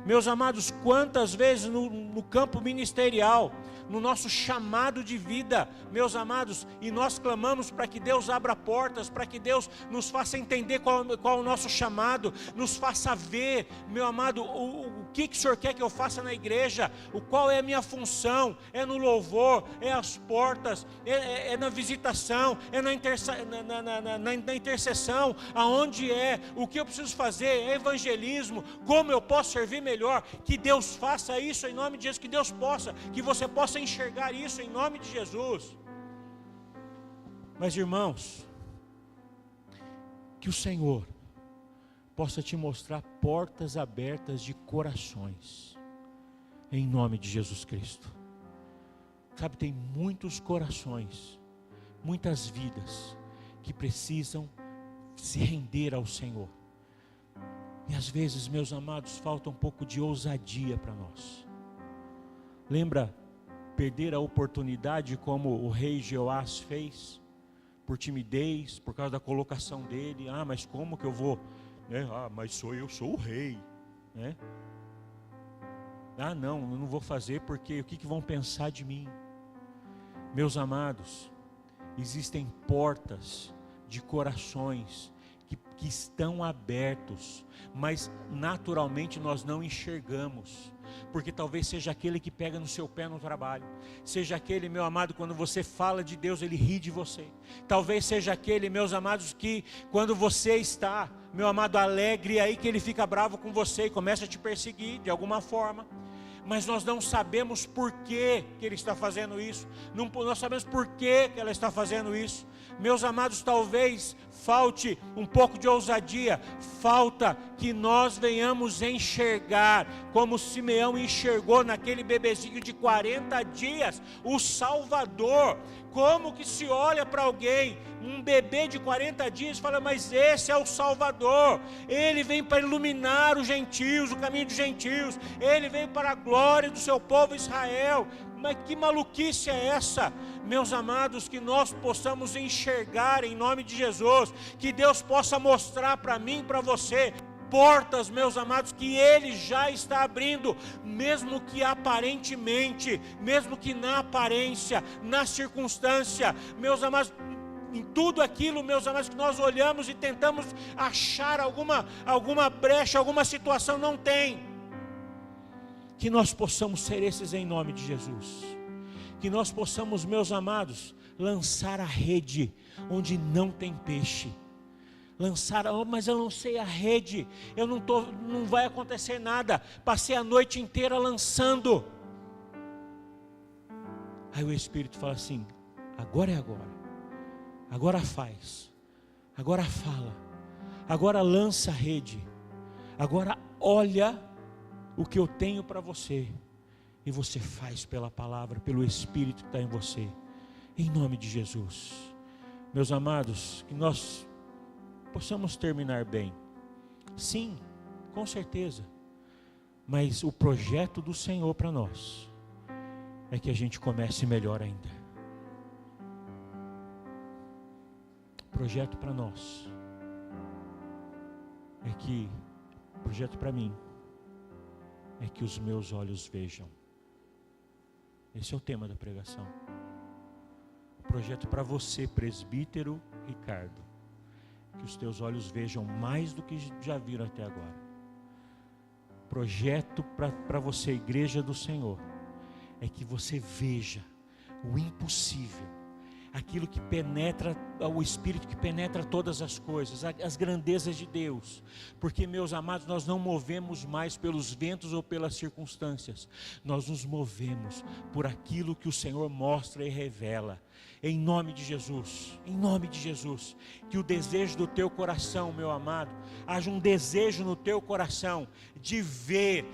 Meus amados, quantas vezes no campo ministerial, no nosso chamado de vida, meus amados, e nós clamamos para que Deus abra portas, para que Deus nos faça entender qual é o nosso chamado, nos faça ver, meu amado, que o Senhor quer que eu faça na igreja? Qual é a minha função? É no louvor, é as portas, é na visitação, é na intercessão, aonde é? O que eu preciso fazer? É evangelismo? Como eu posso servir melhor? Que Deus faça isso em nome de Jesus, que você possa enxergar isso em nome de Jesus. Mas irmãos, que o Senhor possa te mostrar portas abertas de corações, em nome de Jesus Cristo. Sabe, tem muitos corações, muitas vidas que precisam se render ao Senhor. E às vezes, meus amados, falta um pouco de ousadia para nós. Lembra perder a oportunidade como o rei Jeoás fez? Por timidez, por causa da colocação dele. Mas como que eu vou? Mas eu sou o rei. Não, eu não vou fazer porque o que vão pensar de mim? Meus amados, existem portas de corações que estão abertos, mas naturalmente nós não enxergamos, porque talvez seja aquele que pega no seu pé no trabalho, seja aquele, meu amado, quando você fala de Deus, ele ri de você, talvez seja aquele, meus amados, que quando você está, meu amado, alegre, aí que ele fica bravo com você e começa a te perseguir de alguma forma. Mas nós não sabemos por que ele está fazendo isso, nós sabemos por que ela está fazendo isso. Meus amados, talvez falte um pouco de ousadia, falta que nós venhamos enxergar, como Simeão enxergou naquele bebezinho de 40 dias, o Salvador. Como que se olha para alguém, um bebê de 40 dias, e fala, mas esse é o Salvador, ele vem para iluminar os gentios, o caminho dos gentios, ele veio para a glória do seu povo Israel. Mas que maluquice é essa? Meus amados, que nós possamos enxergar em nome de Jesus, que Deus possa mostrar para mim, para você, portas, meus amados, que Ele já está abrindo, mesmo que aparentemente, mesmo que na aparência, na circunstância, meus amados, em tudo aquilo, meus amados, que nós olhamos e tentamos achar alguma brecha, alguma situação, não tem. Que nós possamos ser esses em nome de Jesus. Que nós possamos, meus amados, lançar a rede onde não tem peixe. Mas eu não sei a rede, não vai acontecer nada. Passei a noite inteira lançando. Aí o Espírito fala assim: agora é agora. Agora faz. Agora fala. Agora lança a rede. Agora olha o que eu tenho para você, e você faz pela palavra, pelo Espírito que está em você, em nome de Jesus. Meus amados, que nós possamos terminar bem, sim, com certeza, mas o projeto do Senhor para nós, é que a gente comece melhor ainda. O projeto para nós, o projeto para mim, é que os meus olhos vejam. Esse é o tema da pregação. O projeto para você, presbítero Ricardo, que os teus olhos vejam mais do que já viram até agora. Projeto para você, igreja do Senhor, é que você veja o impossível, aquilo que penetra, o Espírito que penetra todas as coisas, as grandezas de Deus. Porque, meus amados, nós não movemos mais pelos ventos ou pelas circunstâncias, nós nos movemos por aquilo que o Senhor mostra e revela. Em nome de Jesus, que o desejo do teu coração, meu amado, haja um desejo no teu coração de ver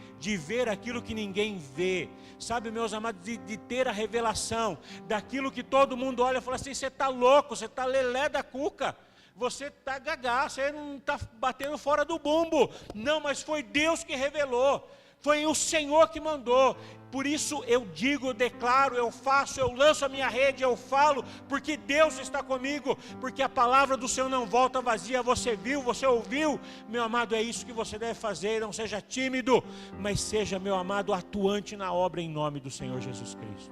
aquilo que ninguém vê, sabe, meus amados, de ter a revelação daquilo que todo mundo olha e fala assim: você está louco, você está lelé da cuca, você está gagá, você não está batendo fora do bumbo. Não, mas foi Deus que revelou, foi o Senhor que mandou. Por isso eu digo, eu declaro, eu faço, eu lanço a minha rede, eu falo, porque Deus está comigo, porque a palavra do Senhor não volta vazia. Você viu, você ouviu, meu amado, é isso que você deve fazer. Não seja tímido, mas seja, meu amado, atuante na obra em nome do Senhor Jesus Cristo.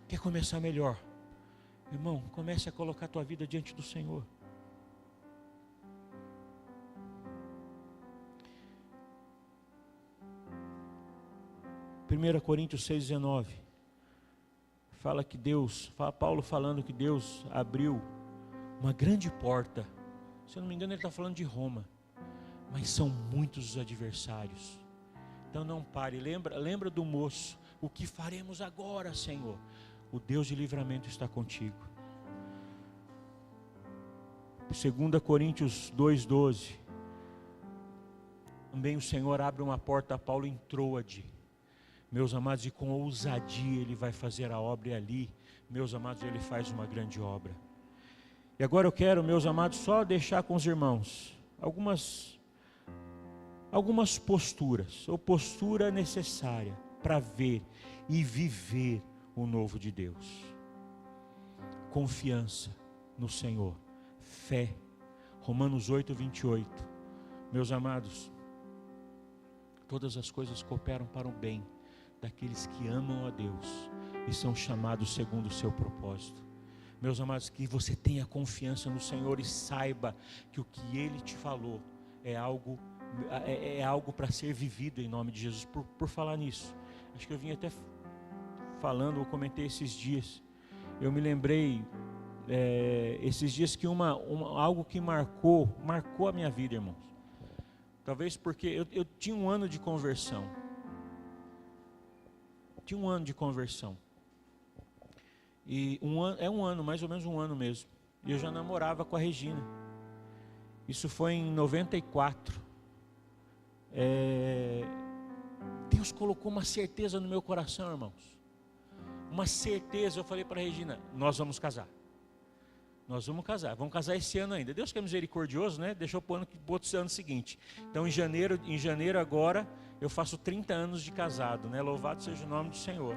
Quer começar melhor? Irmão, comece a colocar a tua vida diante do Senhor. 1 Coríntios 6,19, fala que Paulo falando que Deus abriu uma grande porta. Se eu não me engano, ele está falando de Roma, mas são muitos os adversários. Então não pare, lembra do moço: o que faremos agora, Senhor? O Deus de livramento está contigo. 2 Coríntios 2,12, também o Senhor abre uma porta a Paulo em Troade, meus amados, e com ousadia ele vai fazer a obra, e ali, meus amados, ele faz uma grande obra. E agora eu quero, meus amados, só deixar com os irmãos algumas posturas, ou postura necessária para ver e viver o novo de Deus. Confiança no Senhor, fé. Romanos 8:28, meus amados, todas as coisas cooperam para o bem daqueles que amam a Deus e são chamados segundo o seu propósito. Meus amados, que você tenha confiança no Senhor e saiba que o que Ele te falou é algo para ser vivido em nome de Jesus. Por falar nisso, acho que eu vim até falando, eu comentei esses dias, eu me lembrei esses dias que algo que marcou a minha vida, irmãos. Talvez porque eu tinha um ano de conversão. E mais ou menos um ano mesmo. E eu já namorava com a Regina. Isso foi em 94. Deus colocou uma certeza no meu coração, irmãos. Uma certeza. Eu falei para a Regina: nós vamos casar. Vamos casar esse ano ainda. Deus que é misericordioso, né? Deixou para o outro ano seguinte. Então em janeiro agora, eu faço 30 anos de casado, né? Louvado seja o nome do Senhor.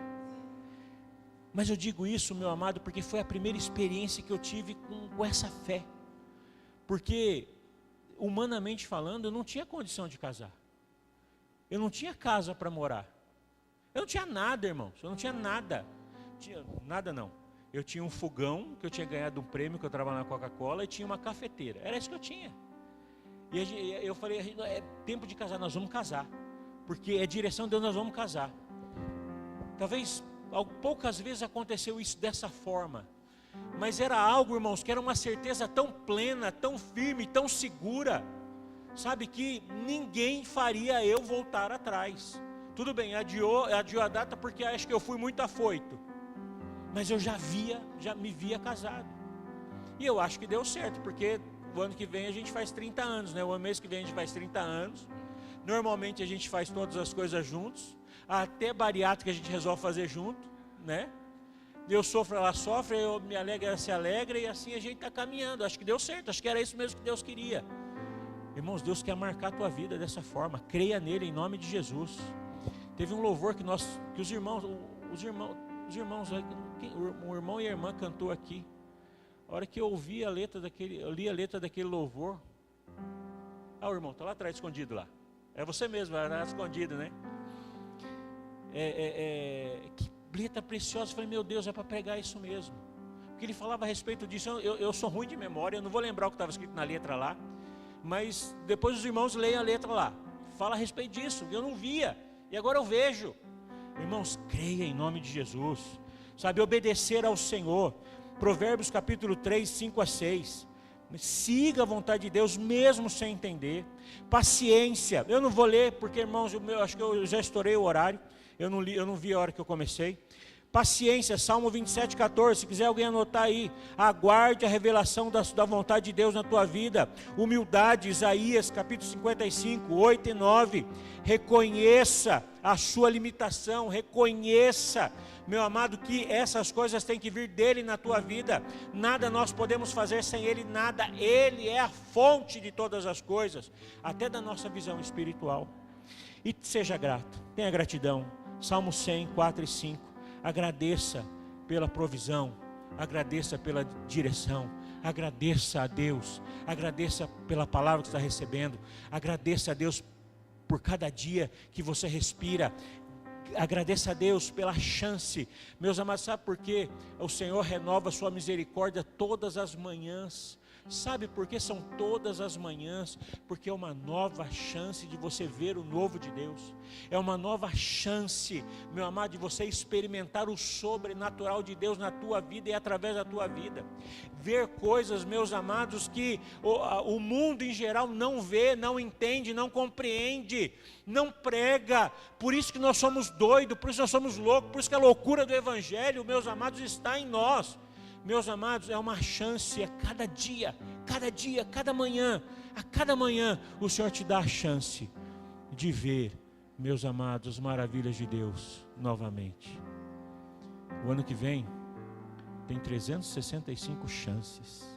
Mas eu digo isso, meu amado, porque foi a primeira experiência que eu tive com essa fé. Porque, humanamente falando, eu não tinha condição de casar. Eu não tinha casa para morar. Eu não tinha nada, irmãos. Eu não tinha nada. Nada não. Eu tinha um fogão, que eu tinha ganhado um prêmio, que eu trabalhava na Coca-Cola, e tinha uma cafeteira. Era isso que eu tinha. E eu falei: é tempo de casar, nós vamos casar. Porque é direção de Deus, nós vamos casar. Talvez poucas vezes aconteceu isso dessa forma. Mas era algo, irmãos, que era uma certeza tão plena, tão firme, tão segura. Sabe, que ninguém faria eu voltar atrás. Tudo bem, adiou a data porque acho que eu fui muito afoito. Mas eu já me via casado. E eu acho que deu certo, porque o ano que vem a gente faz 30 anos, né? O mês que vem a gente faz 30 anos. Normalmente a gente faz todas as coisas juntos. Até bariátrica a gente resolve fazer junto, né? Eu sofro, ela sofre, eu me alegro, ela se alegra, e assim a gente está caminhando. Acho que deu certo, acho que era isso mesmo que Deus queria. Irmãos, Deus quer marcar a tua vida dessa forma. Creia nele em nome de Jesus. Teve um louvor que os irmãos, o irmão e a irmã cantou aqui. A hora que eu li a letra daquele louvor. Ah, o irmão está lá atrás, escondido lá. É você mesmo, era escondido, né? Que letra preciosa. Eu falei: meu Deus, é para pregar isso mesmo. Porque ele falava a respeito disso. Eu sou ruim de memória, eu não vou lembrar o que estava escrito na letra lá. Mas depois os irmãos leem a letra lá. Fala a respeito disso. Eu não via, e agora eu vejo. Irmãos, creia em nome de Jesus. Sabe, obedecer ao Senhor. Provérbios capítulo 3, 5-6. Siga a vontade de Deus, mesmo sem entender. Paciência. Eu não vou ler, porque, irmãos, acho que eu já estourei o horário. Eu não vi a hora que eu comecei. Paciência, Salmo 27:14, se quiser alguém anotar aí. Aguarde a revelação da vontade de Deus na tua vida. Humildade, Isaías capítulo 55, 8 e 9. Reconheça a sua limitação, reconheça, meu amado, que essas coisas têm que vir dele na tua vida. Nada nós podemos fazer sem ele, nada. Ele é a fonte de todas as coisas, até da nossa visão espiritual. E seja grato, tenha gratidão. Salmo 100, 4 e 5. Agradeça pela provisão, agradeça pela direção, agradeça a Deus, agradeça pela palavra que está recebendo, agradeça a Deus por cada dia que você respira, agradeça a Deus pela chance. Meus amados, sabe por quê? O Senhor renova a sua misericórdia todas as manhãs. Sabe por que são todas as manhãs? Porque é uma nova chance de você ver o novo de Deus. É uma nova chance, meu amado, de você experimentar o sobrenatural de Deus na tua vida e através da tua vida. Ver coisas, meus amados, que o mundo em geral não vê, não entende, não compreende, não prega. Por isso que nós somos doidos, por isso que nós somos loucos, por isso que a loucura do Evangelho, meus amados, está em nós. Meus amados, é uma chance, cada dia, cada manhã, a cada manhã o Senhor te dá a chance de ver, meus amados, as maravilhas de Deus novamente. O ano que vem tem 365 chances.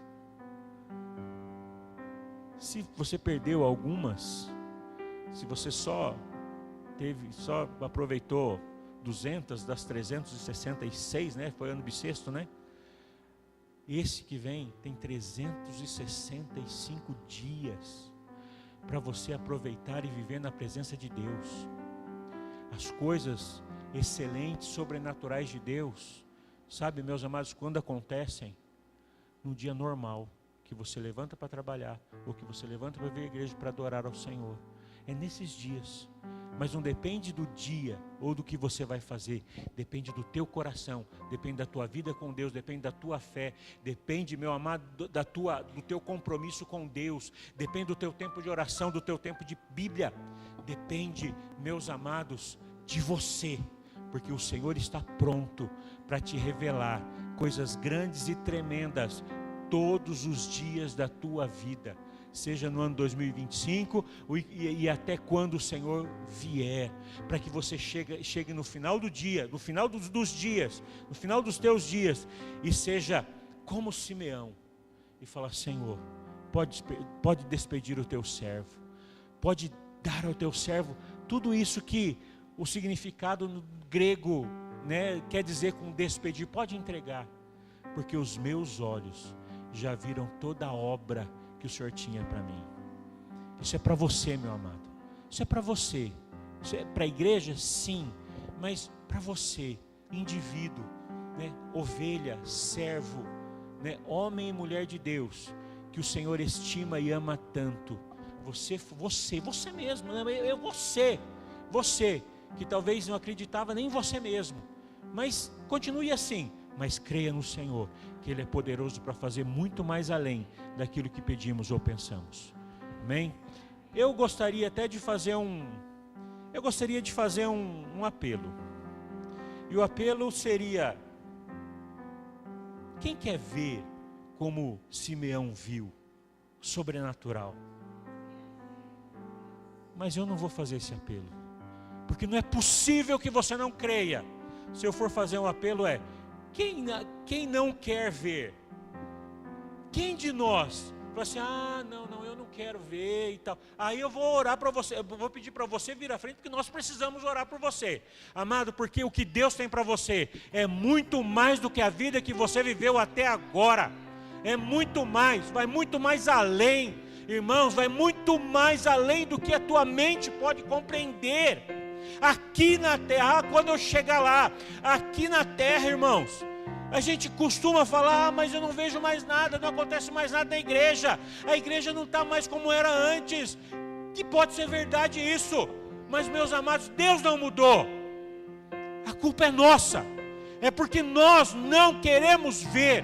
Se você perdeu algumas, se você só aproveitou 200 das 366, né? Foi ano bissexto, né? Esse que vem tem 365 dias para você aproveitar e viver na presença de Deus. As coisas excelentes, sobrenaturais de Deus, sabe, meus amados, quando acontecem no dia normal, que você levanta para trabalhar, ou que você levanta para vir à igreja para adorar ao Senhor, é nesses dias. Mas não depende do dia ou do que você vai fazer, depende do teu coração, depende da tua vida com Deus, depende da tua fé, depende, meu amado, do teu compromisso com Deus, depende do teu tempo de oração, do teu tempo de Bíblia, depende, meus amados, de você, porque o Senhor está pronto para te revelar coisas grandes e tremendas todos os dias da tua vida. Seja no ano 2025 e até quando o Senhor vier, para que você chegue no final do dia, no final dos dias, no final dos teus dias, e seja como Simeão, e falar: Senhor, pode despedir o teu servo, pode dar ao teu servo tudo isso que o significado no grego, né, quer dizer com despedir, pode entregar, porque os meus olhos já viram toda a obra que o Senhor tinha para mim. Isso é para você, meu amado. Isso é para você. Isso é para a igreja, sim, mas para você, indivíduo, né? Ovelha, servo, né? Homem e mulher de Deus, que o Senhor estima e ama tanto. Você mesmo, né? Você que talvez não acreditava nem em você mesmo, mas continue assim. Mas creia no Senhor, que Ele é poderoso para fazer muito mais além daquilo que pedimos ou pensamos. Amém? Eu gostaria até de fazer um apelo. E o apelo seria: quem quer ver como Simeão viu, sobrenatural? Mas eu não vou fazer esse apelo, porque não é possível que você não creia. Se eu for fazer um apelo quem não quer ver? Quem de nós fala assim: não, eu não quero ver e tal. Aí eu vou orar para você, eu vou pedir para você vir à frente, porque nós precisamos orar por você, amado, porque o que Deus tem para você é muito mais do que a vida que você viveu até agora. É muito mais, vai muito mais além, irmãos, vai muito mais além do que a tua mente pode compreender. Aqui na terra, quando eu chegar lá, aqui na terra, irmãos, a gente costuma falar: mas eu não vejo mais nada, não acontece mais nada na igreja, a igreja não está mais como era antes. Que pode ser verdade isso, mas, meus amados, Deus não mudou. A culpa é nossa, é porque nós não queremos ver,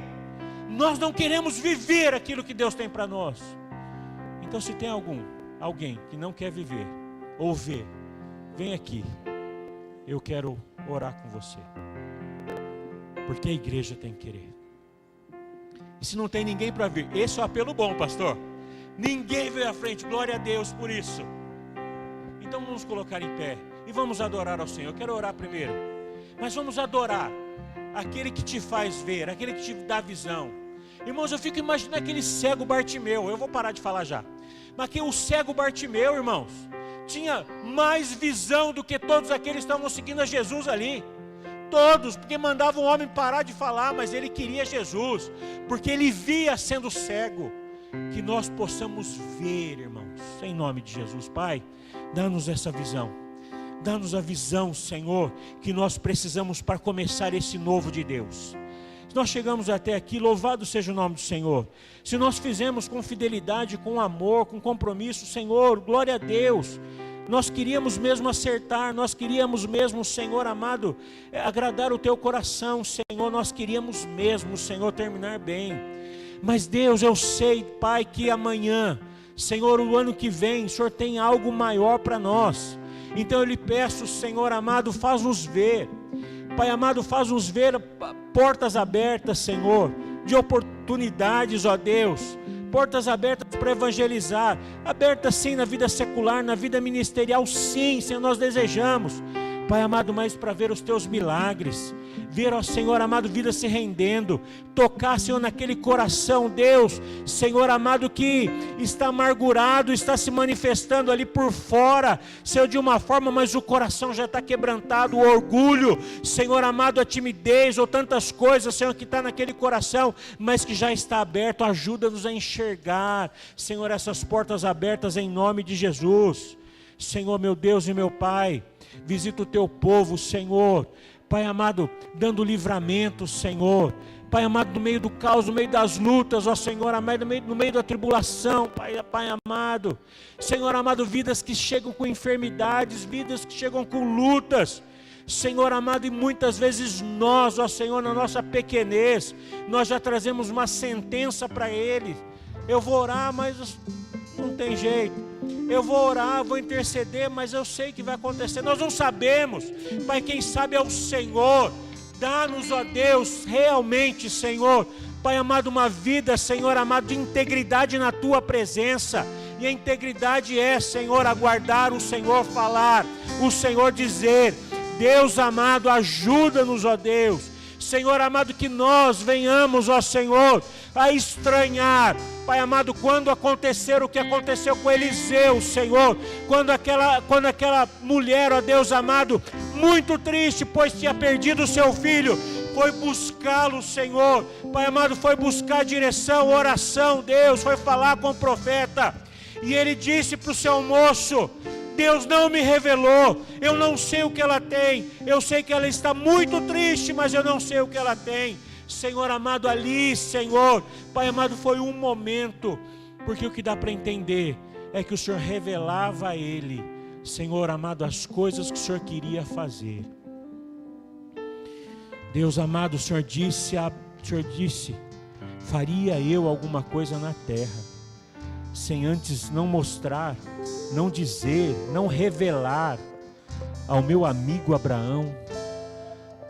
nós não queremos viver aquilo que Deus tem para nós. Então, se tem alguém que não quer viver ou ver, vem aqui, eu quero orar com você, porque a igreja tem que querer. E se não tem ninguém para vir, esse é o apelo bom, pastor. Ninguém veio à frente, glória a Deus por isso. Então vamos colocar em pé e vamos adorar ao Senhor. Eu quero orar primeiro, mas vamos adorar aquele que te faz ver, aquele que te dá visão. Irmãos, eu fico imaginando aquele cego Bartimeu. Eu vou parar de falar já. Mas que o cego Bartimeu, irmãos, tinha mais visão do que todos aqueles que estavam seguindo a Jesus ali. Todos, porque mandavam o homem parar de falar, mas ele queria Jesus, porque ele via sendo cego. Que nós possamos ver, irmãos, em nome de Jesus. Pai, dá-nos essa visão. Dá-nos a visão, Senhor, que nós precisamos para começar esse novo de Deus. Se nós chegamos até aqui, louvado seja o nome do Senhor. Se nós fizemos com fidelidade, com amor, com compromisso, Senhor, glória a Deus. Nós queríamos mesmo acertar, nós queríamos mesmo, Senhor amado, agradar o Teu coração, Senhor. Nós queríamos mesmo, Senhor, terminar bem. Mas Deus, eu sei, Pai, que amanhã, Senhor, o ano que vem, o Senhor tem algo maior para nós. Então eu lhe peço, Senhor amado, faz-nos ver. Pai amado, faz-nos ver portas abertas, Senhor, de oportunidades, ó Deus. Portas abertas para evangelizar. Abertas sim na vida secular, na vida ministerial, sim, Senhor, nós desejamos. Pai amado, mas para ver os Teus milagres. Ver, ó Senhor amado, vida se rendendo. Tocar, Senhor, naquele coração, Deus, Senhor amado, que está amargurado, está se manifestando ali por fora, Senhor, de uma forma, mas o coração já está quebrantado, o orgulho, Senhor amado, a timidez, ou tantas coisas, Senhor, que está naquele coração, mas que já está aberto. Ajuda-nos a enxergar, Senhor, essas portas abertas em nome de Jesus. Senhor, meu Deus e meu Pai, visita o Teu povo, Senhor, Pai amado, dando livramento, Senhor, Pai amado, no meio do caos, no meio das lutas, ó Senhor amado, no meio da tribulação, Pai amado, Senhor amado, vidas que chegam com enfermidades, vidas que chegam com lutas, Senhor amado, e muitas vezes nós, ó Senhor, na nossa pequenez, nós já trazemos uma sentença para Ele. Eu vou orar, mas não tem jeito. Eu vou orar, vou interceder, mas eu sei que vai acontecer. Nós não sabemos, Pai, quem sabe é o Senhor. Dá-nos, ó Deus, realmente, Senhor, Pai amado, uma vida, Senhor amado, de integridade na Tua presença. E a integridade é, Senhor, aguardar o Senhor falar, o Senhor dizer. Deus amado, ajuda-nos, ó Deus. Senhor amado, que nós venhamos, ó Senhor, a estranhar, Pai amado, quando acontecer o que aconteceu com Eliseu, Senhor, quando aquela mulher, ó Deus amado, muito triste, pois tinha perdido o seu filho, foi buscá-lo, Senhor, Pai amado, foi buscar direção, oração, Deus, foi falar com o profeta, e ele disse para o seu moço: Deus não me revelou, eu não sei o que ela tem, eu sei que ela está muito triste, mas eu não sei o que ela tem. Senhor amado, ali, Senhor, Pai amado, foi um momento, porque o que dá para entender é que o Senhor revelava a ele, Senhor amado, as coisas que o Senhor queria fazer. Deus amado, o Senhor disse, faria eu alguma coisa na terra, sem antes não mostrar, não dizer, não revelar ao meu amigo Abraão.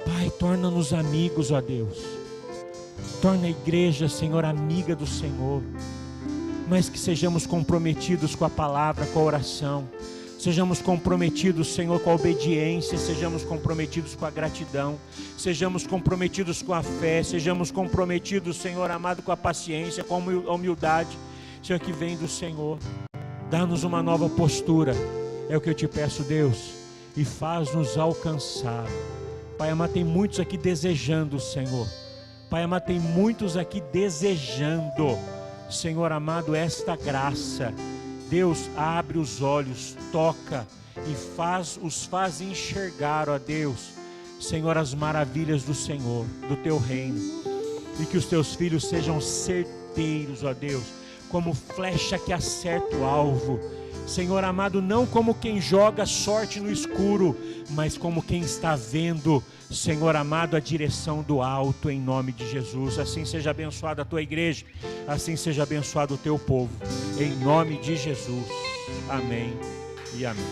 Pai, torna-nos amigos, ó Deus. Torna a igreja, Senhor, amiga do Senhor. Mas que sejamos comprometidos com a palavra, com a oração. Sejamos comprometidos, Senhor, com a obediência. Sejamos comprometidos com a gratidão. Sejamos comprometidos com a fé. Sejamos comprometidos, Senhor amado, com a paciência, com a humildade, Senhor, que vem do Senhor. Dá-nos uma nova postura. É o que eu te peço, Deus. E faz-nos alcançar. Pai amado, tem muitos aqui desejando, Senhor. Pai amado, tem muitos aqui desejando, Senhor amado, esta graça. Deus, abre os olhos, toca e os faz enxergar, ó Deus, Senhor, as maravilhas do Senhor, do Teu reino. E que os Teus filhos sejam certeiros, ó Deus, como flecha que acerta o alvo. Senhor amado, não como quem joga sorte no escuro, mas como quem está vendo, Senhor amado, a direção do alto, em nome de Jesus. Assim seja abençoada a Tua igreja, assim seja abençoado o Teu povo, em nome de Jesus. Amém e amém.